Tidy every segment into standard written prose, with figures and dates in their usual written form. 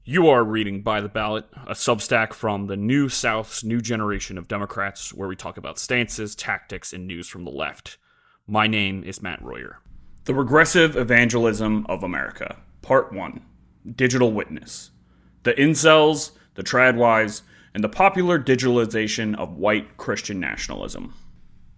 You are reading By the Ballot, a Substack from the New South's new generation of Democrats, where we talk about stances, tactics, and news from the left. My name is Matt Royer. The Regressive Evangelism of America, Part 1, Digital Witness. The incels, the TradWives, and the popular digitalization of White Christian Nationalism.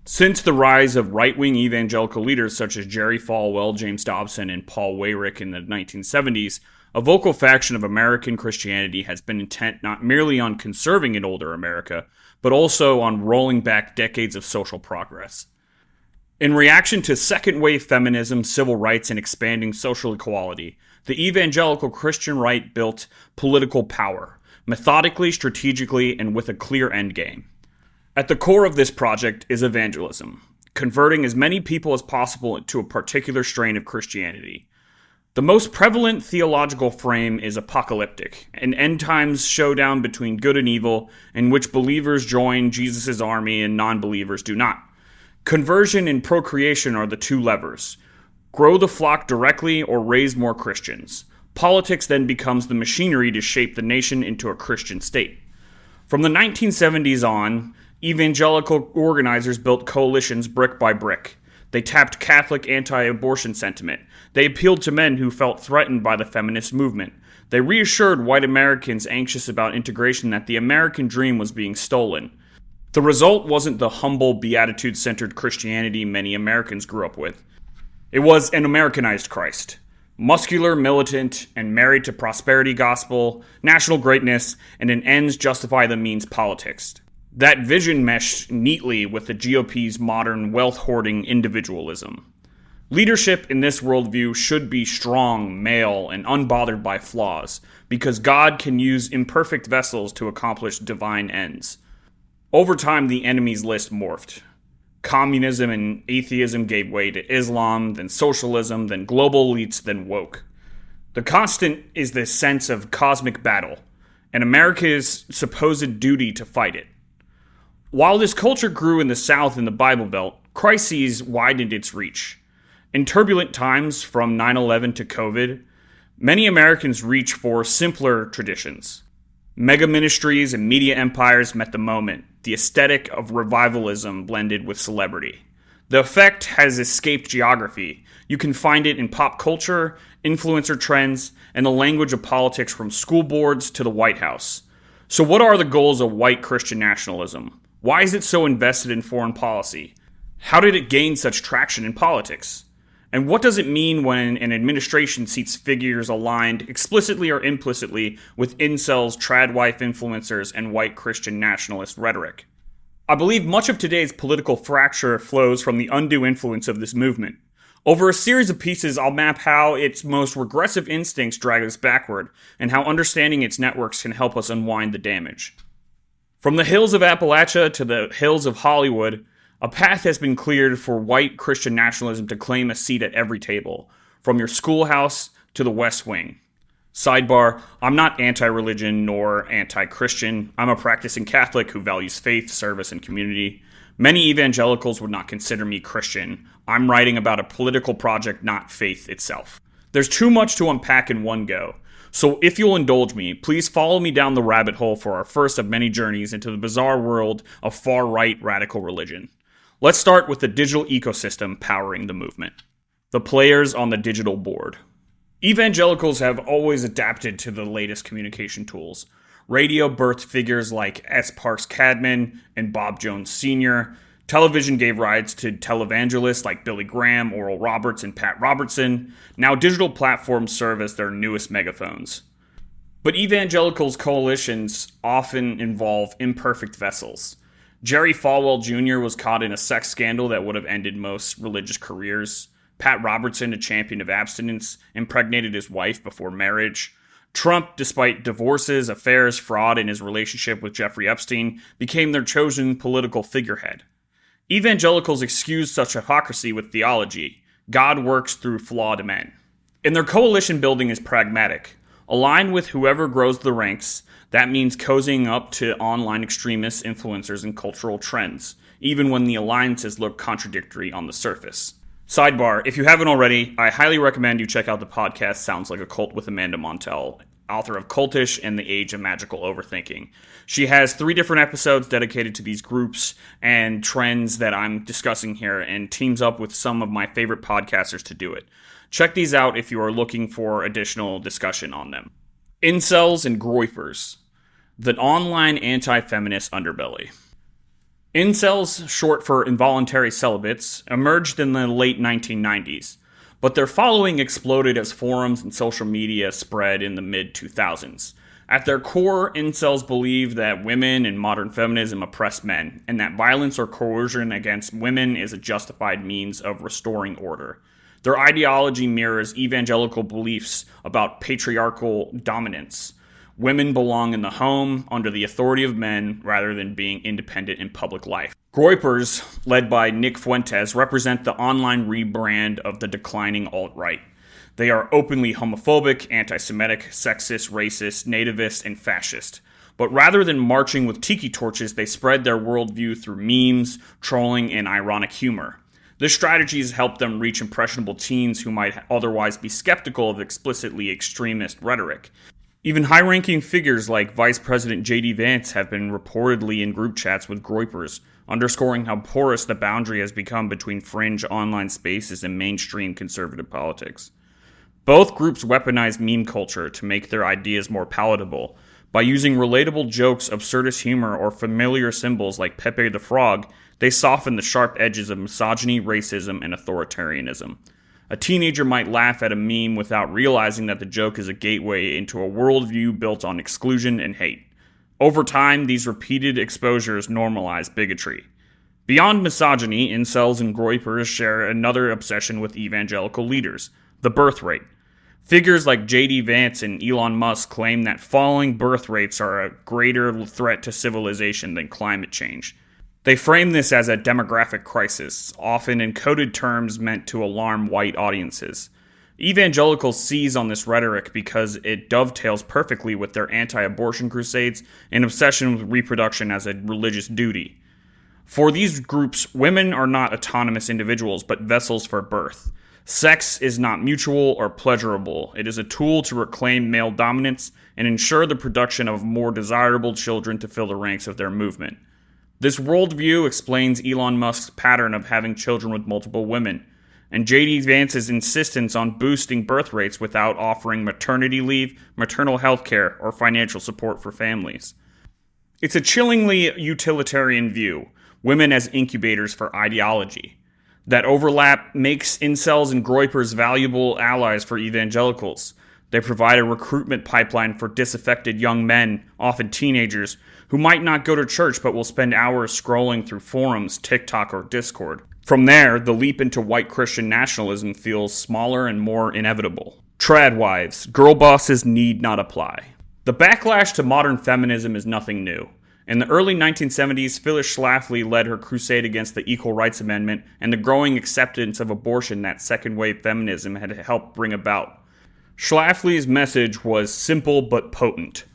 Since the rise of right-wing evangelical leaders such as Jerry Falwell, James Dobson, and Paul Weyrich in the 1970s, a vocal faction of American Christianity has been intent not merely on conserving an older America, but also on rolling back decades of social progress. In reaction to second-wave feminism, civil rights, and expanding social equality, the evangelical Christian right built political power, methodically, strategically, and with a clear endgame. At the core of this project is evangelism, converting as many people as possible to a particular strain of Christianity. The most prevalent theological frame is apocalyptic, an end-times showdown between good and evil, in which believers join Jesus' army and non-believers do not. Conversion and procreation are the two levers. Grow the flock directly or raise more Christians. Politics then becomes the machinery to shape the nation into a Christian state. From the 1970s on, evangelical organizers built coalitions brick by brick. They tapped Catholic anti-abortion sentiment. They appealed to men who felt threatened by the feminist movement. They reassured white Americans anxious about integration that the American dream was being stolen. The result wasn't the humble, beatitude-centered Christianity many Americans grew up with. It was an Americanized Christ. Muscular, militant, and married to prosperity gospel, national greatness, and an ends justify the means politics. That vision meshed neatly with the GOP's modern wealth-hoarding individualism. Leadership in this worldview should be strong, male, and unbothered by flaws, because God can use imperfect vessels to accomplish divine ends. Over time, the enemy's list morphed. Communism and atheism gave way to Islam, then socialism, then global elites, then woke. The constant is this sense of cosmic battle, and America's supposed duty to fight it. While this culture grew in the South and the Bible Belt, crises widened its reach. In turbulent times, from 9/11 to COVID, many Americans reach for simpler traditions. Mega ministries and media empires met the moment, the aesthetic of revivalism blended with celebrity. The effect has escaped geography. You can find it in pop culture, influencer trends, and the language of politics from school boards to the White House. So what are the goals of white Christian nationalism? Why is it so invested in foreign policy? How did it gain such traction in politics? And what does it mean when an administration seats figures aligned explicitly or implicitly with incels, TradWife influencers, and white Christian nationalist rhetoric? I believe much of today's political fracture flows from the undue influence of this movement. Over a series of pieces, I'll map how its most regressive instincts drag us backward, and how understanding its networks can help us unwind the damage. From the hills of Appalachia to the hills of Hollywood, a path has been cleared for white Christian nationalism to claim a seat at every table, from your schoolhouse to the West Wing. Sidebar, I'm not anti-religion nor anti-Christian. I'm a practicing Catholic who values faith, service, and community. Many evangelicals would not consider me Christian. I'm writing about a political project, not faith itself. There's too much to unpack in one go. So if you'll indulge me, please follow me down the rabbit hole for our first of many journeys into the bizarre world of far-right radical religion. Let's start with the digital ecosystem powering the movement. The players on the digital board. Evangelicals have always adapted to the latest communication tools. Radio birthed figures like S. Parks Cadman and Bob Jones Sr. Television gave rise to televangelists like Billy Graham, Oral Roberts, and Pat Robertson. Now digital platforms serve as their newest megaphones. But evangelicals' coalitions often involve imperfect vessels. Jerry Falwell Jr. was caught in a sex scandal that would have ended most religious careers. Pat Robertson, a champion of abstinence, impregnated his wife before marriage. Trump, despite divorces, affairs, fraud, and his relationship with Jeffrey Epstein, became their chosen political figurehead. Evangelicals excuse such hypocrisy with theology. God works through flawed men. And their coalition building is pragmatic. Align with whoever grows the ranks. That means cozying up to online extremists, influencers, and cultural trends, even when the alliances look contradictory on the surface. Sidebar, if you haven't already, I highly recommend you check out the podcast Sounds Like a Cult with Amanda Montell. author of Cultish and the Age of Magical Overthinking. She has 3 different episodes dedicated to these groups and trends that I'm discussing here, and teams up with some of my favorite podcasters to do it. Check these out if you are looking for additional discussion on them. Incels and Groypers, the online anti-feminist underbelly. Incels, short for involuntary celibates, emerged in the late 1990s, but their following exploded as forums and social media spread in the mid-2000s. At their core, incels believe that women and modern feminism oppress men, and that violence or coercion against women is a justified means of restoring order. Their ideology mirrors evangelical beliefs about patriarchal dominance. Women belong in the home, under the authority of men, rather than being independent in public life. Groypers, led by Nick Fuentes, represent the online rebrand of the declining alt-right. They are openly homophobic, anti-Semitic, sexist, racist, nativist, and fascist. But rather than marching with tiki torches, they spread their worldview through memes, trolling, and ironic humor. This strategy has helped them reach impressionable teens who might otherwise be skeptical of explicitly extremist rhetoric. Even high-ranking figures like Vice President J.D. Vance have been reportedly in group chats with Groypers, underscoring how porous the boundary has become between fringe online spaces and mainstream conservative politics. Both groups weaponize meme culture to make their ideas more palatable. By using relatable jokes, absurdist humor, or familiar symbols like Pepe the Frog, they soften the sharp edges of misogyny, racism, and authoritarianism. A teenager might laugh at a meme without realizing that the joke is a gateway into a worldview built on exclusion and hate. Over time, these repeated exposures normalize bigotry. Beyond misogyny, incels and Groypers share another obsession with evangelical leaders: the birth rate. Figures like J.D. Vance and Elon Musk claim that falling birth rates are a greater threat to civilization than climate change. They frame this as a demographic crisis, often in coded terms meant to alarm white audiences. Evangelicals seize on this rhetoric because it dovetails perfectly with their anti-abortion crusades and obsession with reproduction as a religious duty. For these groups, women are not autonomous individuals, but vessels for birth. Sex is not mutual or pleasurable. It is a tool to reclaim male dominance and ensure the production of more desirable children to fill the ranks of their movement. This worldview explains Elon Musk's pattern of having children with multiple women, and J.D. Vance's insistence on boosting birth rates without offering maternity leave, maternal health care, or financial support for families. It's a chillingly utilitarian view, women as incubators for ideology. That overlap makes incels and Groypers valuable allies for evangelicals. They provide a recruitment pipeline for disaffected young men, often teenagers, who might not go to church but will spend hours scrolling through forums, TikTok, or Discord. From there, the leap into white Christian nationalism feels smaller and more inevitable. TradWives, girl bosses need not apply. The backlash to modern feminism is nothing new. In the early 1970s, Phyllis Schlafly led her crusade against the Equal Rights Amendment and the growing acceptance of abortion that second-wave feminism had helped bring about. Schlafly's message was simple but potent.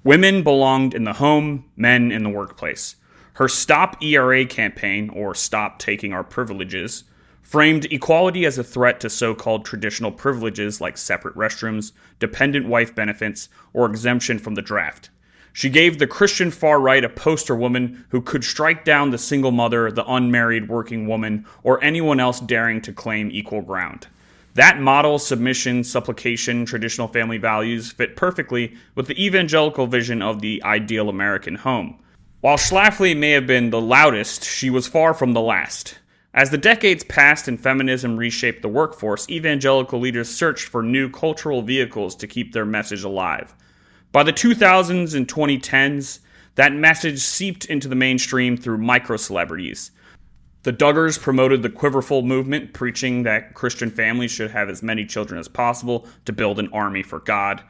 Women belonged in the home, men in the workplace. Her Stop ERA campaign, or Stop Taking Our Privileges, framed equality as a threat to so-called traditional privileges like separate restrooms, dependent wife benefits, or exemption from the draft. She gave the Christian far-right a poster woman who could strike down the single mother, the unmarried working woman, or anyone else daring to claim equal ground. That model, submission, supplication, traditional family values fit perfectly with the evangelical vision of the ideal American home. While Schlafly may have been the loudest, she was far from the last. As the decades passed and feminism reshaped the workforce, evangelical leaders searched for new cultural vehicles to keep their message alive. By the 2000s and 2010s, that message seeped into the mainstream through micro-celebrities. The Duggars promoted the Quiverful movement, preaching that Christian families should have as many children as possible to build an army for God.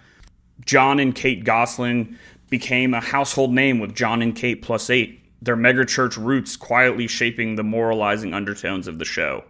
John and Kate Gosselin became a household name with John and Kate plus 8, their megachurch roots quietly shaping the moralizing undertones of the show.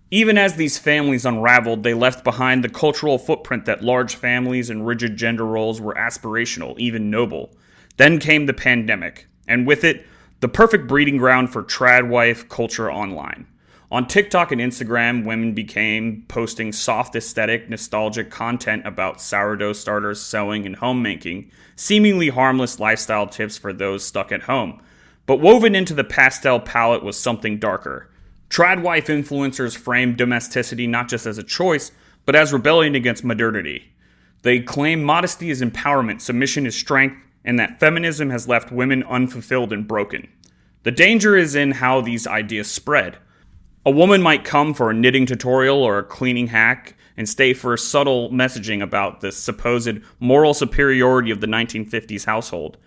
Even as these families unraveled, they left behind the cultural footprint that large families and rigid gender roles were aspirational, even noble. Then came the pandemic, and with it, the perfect breeding ground for TradWife culture online. On TikTok and Instagram, women began posting soft aesthetic, nostalgic content about sourdough starters, sewing, and homemaking, seemingly harmless lifestyle tips for those stuck at home. But woven into the pastel palette was something darker. TradWife influencers framed domesticity not just as a choice, but as rebellion against modernity. They claim modesty is empowerment, submission is strength, and that feminism has left women unfulfilled and broken. The danger is in how these ideas spread. A woman might come for a knitting tutorial or a cleaning hack and stay for subtle messaging about the supposed moral superiority of the 1950s household.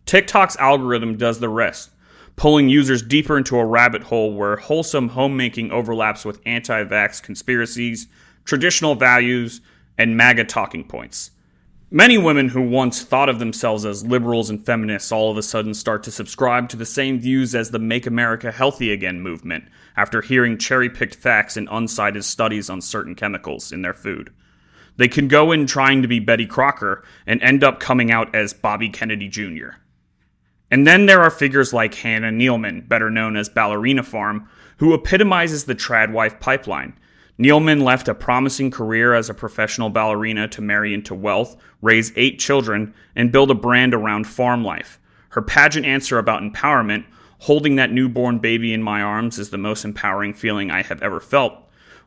TikTok's algorithm does the rest, pulling users deeper into a rabbit hole where wholesome homemaking overlaps with anti-vax conspiracies, traditional values, and MAGA talking points. Many women who once thought of themselves as liberals and feminists all of a sudden start to subscribe to the same views as the Make America Healthy Again movement after hearing cherry-picked facts and uncited studies on certain chemicals in their food. They can go in trying to be Betty Crocker and end up coming out as Bobby Kennedy Jr. And then there are figures like Hannah Nealman, better known as Ballerina Farm, who epitomizes the TradWife pipeline. Nealman left a promising career as a professional ballerina to marry into wealth, raise 8 children, and build a brand around farm life. Her pageant answer about empowerment, holding that newborn baby in my arms is the most empowering feeling I have ever felt,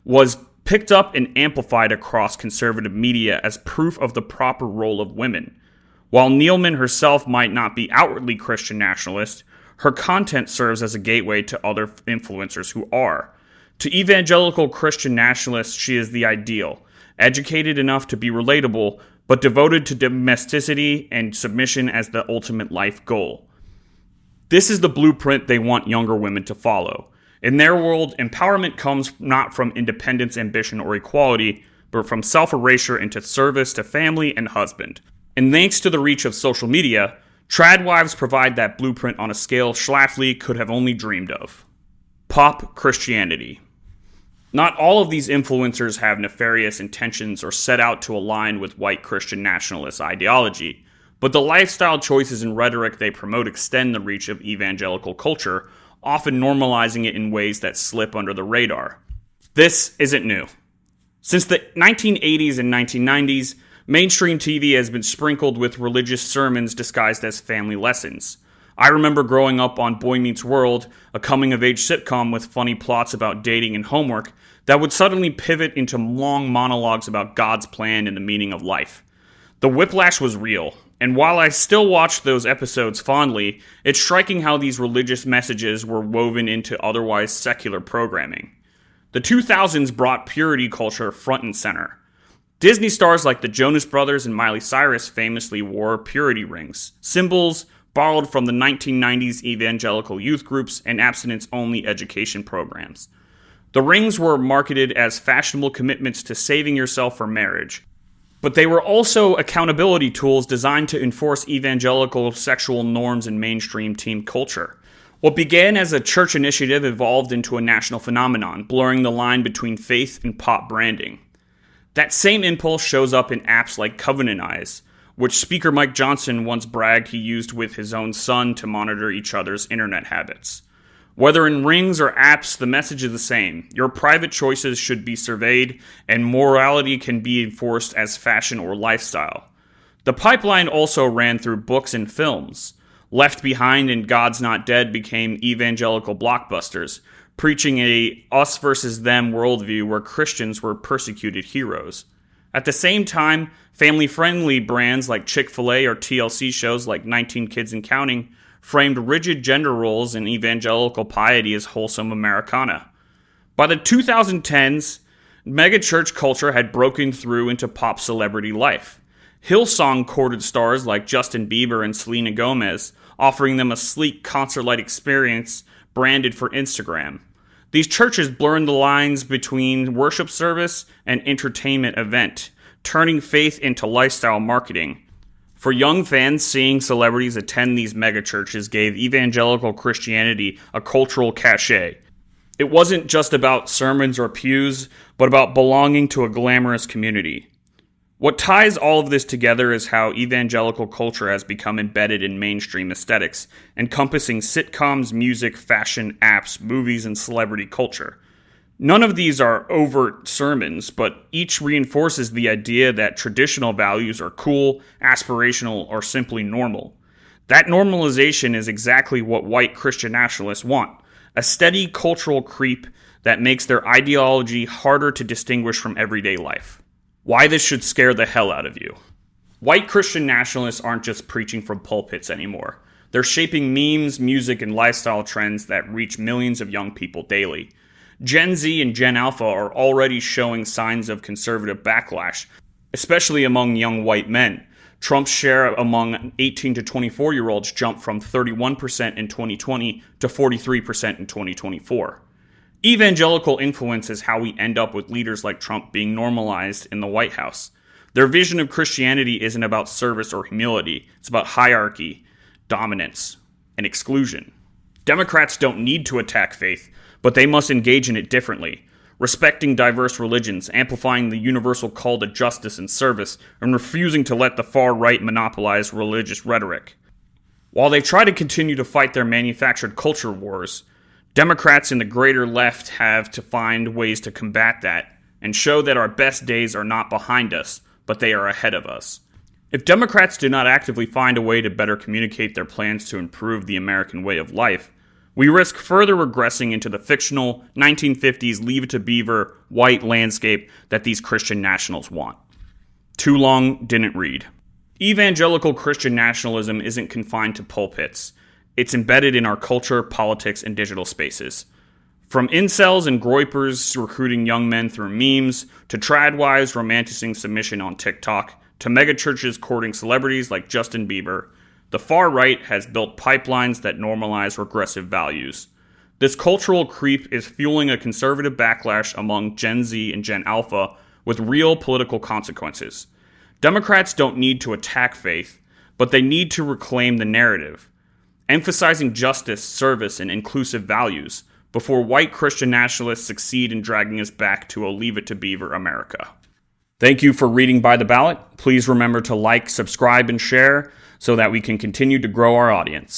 was picked up and amplified across conservative media as proof of the proper role of women. While Nealman herself might not be outwardly Christian nationalist, her content serves as a gateway to other influencers who are. To evangelical Christian nationalists, she is the ideal, educated enough to be relatable, but devoted to domesticity and submission as the ultimate life goal. This is the blueprint they want younger women to follow. In their world, empowerment comes not from independence, ambition, or equality, but from self-erasure into service to family and husband. And thanks to the reach of social media, TradWives provide that blueprint on a scale Schlafly could have only dreamed of. Pop Christianity. Not all of these influencers have nefarious intentions or set out to align with white Christian nationalist ideology, but the lifestyle choices and rhetoric they promote extend the reach of evangelical culture, often normalizing it in ways that slip under the radar. This isn't new. Since the 1980s and 1990s, mainstream TV has been sprinkled with religious sermons disguised as family lessons. I remember growing up on Boy Meets World, a coming-of-age sitcom with funny plots about dating and homework that would suddenly pivot into long monologues about God's plan and the meaning of life. The whiplash was real, and while I still watch those episodes fondly, it's striking how these religious messages were woven into otherwise secular programming. The 2000s brought purity culture front and center. Disney stars like the Jonas Brothers and Miley Cyrus famously wore purity rings, symbols borrowed from the 1990s evangelical youth groups and abstinence-only education programs. The rings were marketed as fashionable commitments to saving yourself for marriage, but they were also accountability tools designed to enforce evangelical sexual norms in mainstream teen culture. What began as a church initiative evolved into a national phenomenon, blurring the line between faith and pop branding. That same impulse shows up in apps like Covenant Eyes, which Speaker Mike Johnson once bragged he used with his own son to monitor each other's internet habits. Whether in rings or apps, the message is the same. Your private choices should be surveyed, and morality can be enforced as fashion or lifestyle. The pipeline also ran through books and films. Left Behind and God's Not Dead became evangelical blockbusters, preaching a us versus them worldview where Christians were persecuted heroes. At the same time, family-friendly brands like Chick-fil-A or TLC shows like 19 Kids and Counting framed rigid gender roles and evangelical piety as wholesome Americana. By the 2010s, megachurch culture had broken through into pop celebrity life. Hillsong courted stars like Justin Bieber and Selena Gomez, offering them a sleek concert-like experience branded for Instagram. These churches blurred the lines between worship service and entertainment event, turning faith into lifestyle marketing. For young fans, seeing celebrities attend these megachurches gave evangelical Christianity a cultural cachet. It wasn't just about sermons or pews, but about belonging to a glamorous community. What ties all of this together is how evangelical culture has become embedded in mainstream aesthetics, encompassing sitcoms, music, fashion, apps, movies, and celebrity culture. None of these are overt sermons, but each reinforces the idea that traditional values are cool, aspirational, or simply normal. That normalization is exactly what white Christian nationalists want, a steady cultural creep that makes their ideology harder to distinguish from everyday life. Why this should scare the hell out of you. White Christian nationalists aren't just preaching from pulpits anymore. They're shaping memes, music, and lifestyle trends that reach millions of young people daily. Gen Z and Gen Alpha are already showing signs of conservative backlash, especially among young white men. Trump's share among 18 to 24-year-olds jumped from 31% in 2020 to 43% in 2024. Evangelical influence is how we end up with leaders like Trump being normalized in the White House. Their vision of Christianity isn't about service or humility. It's about hierarchy, dominance, and exclusion. Democrats don't need to attack faith, but they must engage in it differently, respecting diverse religions, amplifying the universal call to justice and service, and refusing to let the far right monopolize religious rhetoric. While they try to continue to fight their manufactured culture wars, Democrats in the greater left have to find ways to combat that and show that our best days are not behind us, but they are ahead of us. If Democrats do not actively find a way to better communicate their plans to improve the American way of life, we risk further regressing into the fictional 1950s Leave It to Beaver white landscape that these Christian nationals want. Too long, didn't read. Evangelical Christian nationalism isn't confined to pulpits. It's embedded in our culture, politics, and digital spaces. From incels and Groypers recruiting young men through memes, to TradWives romanticizing submission on TikTok, to megachurches courting celebrities like Justin Bieber, the far right has built pipelines that normalize regressive values. This cultural creep is fueling a conservative backlash among Gen Z and Gen Alpha with real political consequences. Democrats don't need to attack faith, but they need to reclaim the narrative, emphasizing justice, service, and inclusive values before white Christian nationalists succeed in dragging us back to a Leave It to Beaver America. Thank you for reading By the Ballot. Please remember to like, subscribe, and share so that we can continue to grow our audience.